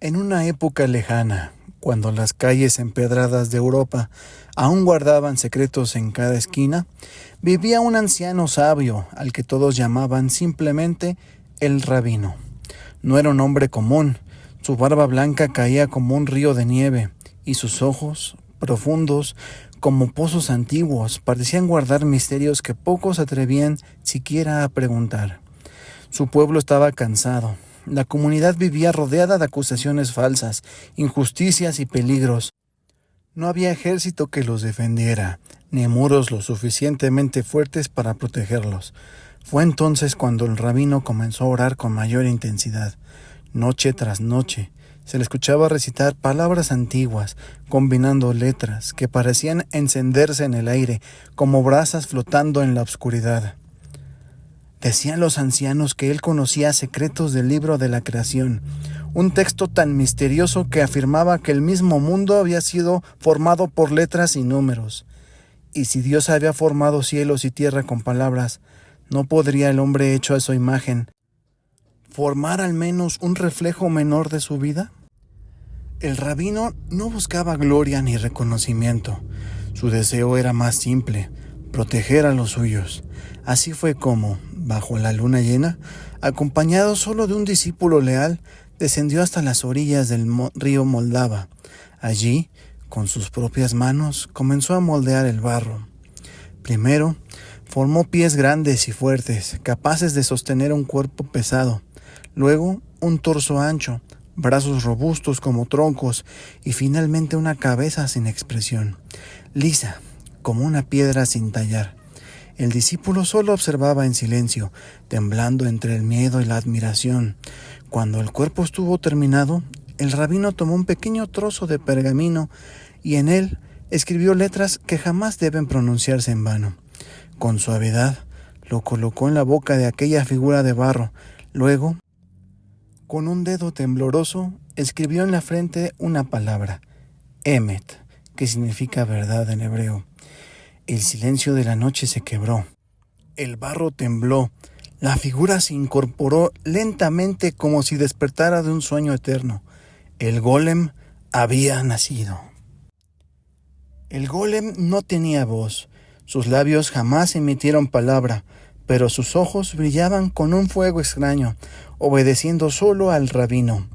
En una época lejana, cuando las calles empedradas de Europa aún guardaban secretos en cada esquina, vivía un anciano sabio al que todos llamaban simplemente el rabino. No era un hombre común, su barba blanca caía como un río de nieve, y sus ojos, profundos como pozos antiguos, parecían guardar misterios que pocos atrevían siquiera a preguntar. Su pueblo estaba cansado. La comunidad vivía rodeada de acusaciones falsas, injusticias y peligros. No había ejército que los defendiera, ni muros lo suficientemente fuertes para protegerlos. Fue entonces cuando el rabino comenzó a orar con mayor intensidad. Noche tras noche, se le escuchaba recitar palabras antiguas, combinando letras que parecían encenderse en el aire, como brasas flotando en la oscuridad. Decían los ancianos que él conocía secretos del libro de la creación, un texto tan misterioso que afirmaba que el mismo mundo había sido formado por letras y números. Y si Dios había formado cielos y tierra con palabras, ¿no podría el hombre hecho a su imagen formar al menos un reflejo menor de su vida? El rabino no buscaba gloria ni reconocimiento. Su deseo era más simple: proteger a los suyos. Así fue como, bajo la luna llena, acompañado solo de un discípulo leal, descendió hasta las orillas del río Moldava. Allí, con sus propias manos, comenzó a moldear el barro. Primero, formó pies grandes y fuertes, capaces de sostener un cuerpo pesado. Luego, un torso ancho, brazos robustos como troncos y finalmente una cabeza sin expresión, lisa como una piedra sin tallar. El discípulo solo observaba en silencio, temblando entre el miedo y la admiración. Cuando el cuerpo estuvo terminado, el rabino tomó un pequeño trozo de pergamino y en él escribió letras que jamás deben pronunciarse en vano. Con suavidad lo colocó en la boca de aquella figura de barro. Luego, con un dedo tembloroso, escribió en la frente una palabra: Emet, que significa verdad en hebreo. El silencio de la noche se quebró. El barro tembló. La figura se incorporó lentamente como si despertara de un sueño eterno. El golem había nacido. El golem no tenía voz. Sus labios jamás emitieron palabra, pero sus ojos brillaban con un fuego extraño, obedeciendo solo al rabino.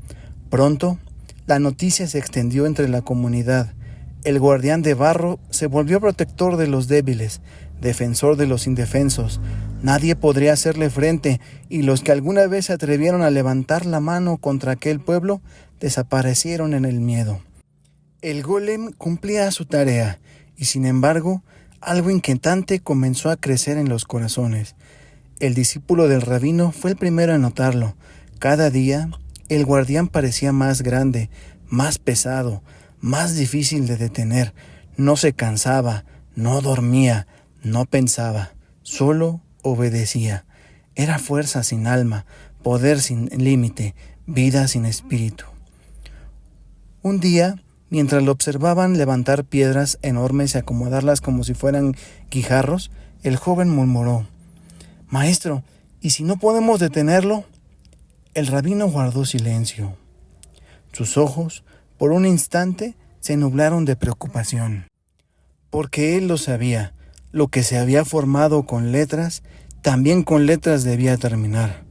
Pronto, la noticia se extendió entre la comunidad. El guardián de barro se volvió protector de los débiles, defensor de los indefensos. Nadie podría hacerle frente, y los que alguna vez se atrevieron a levantar la mano contra aquel pueblo desaparecieron en el miedo. El golem cumplía su tarea, y sin embargo, algo inquietante comenzó a crecer en los corazones. El discípulo del rabino fue el primero en notarlo. Cada día, el guardián parecía más grande, más pesado, más difícil de detener. No se cansaba, no dormía, no pensaba, solo obedecía. Era fuerza sin alma, poder sin límite, vida sin espíritu. Un día, mientras lo observaban levantar piedras enormes y acomodarlas como si fueran guijarros, el joven murmuró: «Maestro, ¿y si no podemos detenerlo?». El rabino guardó silencio. Sus ojos, por un instante, se nublaron de preocupación. Porque él lo sabía: lo que se había formado con letras, también con letras debía terminar.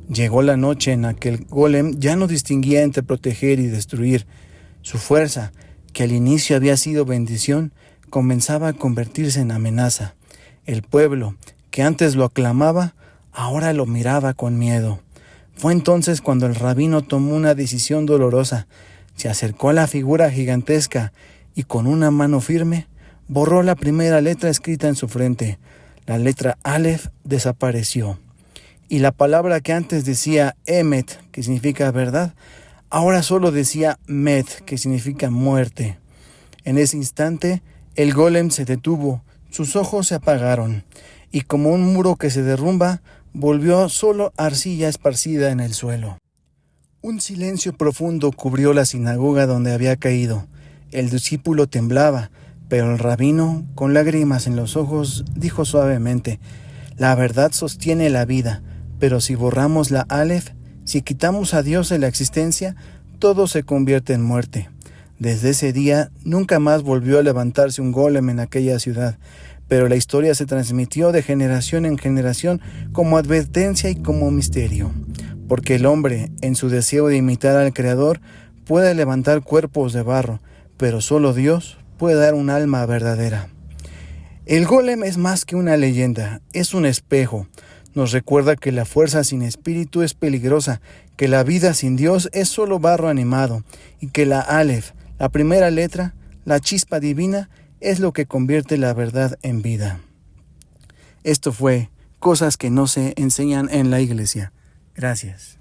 Llegó la noche en la que el golem ya no distinguía entre proteger y destruir. Su fuerza, que al inicio había sido bendición, comenzaba a convertirse en amenaza. El pueblo, que antes lo aclamaba, ahora lo miraba con miedo. Fue entonces cuando el rabino tomó una decisión dolorosa. Se acercó a la figura gigantesca y con una mano firme borró la primera letra escrita en su frente. La letra Aleph desapareció. Y la palabra que antes decía Emet, que significa verdad, ahora solo decía Met, que significa muerte. En ese instante, el golem se detuvo, sus ojos se apagaron, y como un muro que se derrumba, volvió solo arcilla esparcida en el suelo. Un silencio profundo cubrió la sinagoga donde había caído. El discípulo temblaba, pero el rabino, con lágrimas en los ojos, dijo suavemente: «La verdad sostiene la vida, pero si borramos la Aleph, si quitamos a Dios de la existencia, todo se convierte en muerte. Desde ese día nunca más volvió a levantarse un golem en aquella ciudad, pero la historia se transmitió de generación en generación como advertencia y como misterio, porque el hombre, en su deseo de imitar al Creador, puede levantar cuerpos de barro, pero solo Dios puede dar un alma verdadera. El golem es más que una leyenda, es un espejo. Nos recuerda que la fuerza sin espíritu es peligrosa, que la vida sin Dios es solo barro animado, y que la Aleph, la primera letra, la chispa divina, es lo que convierte la verdad en vida. Esto fue Cosas que no se enseñan en la iglesia. Gracias.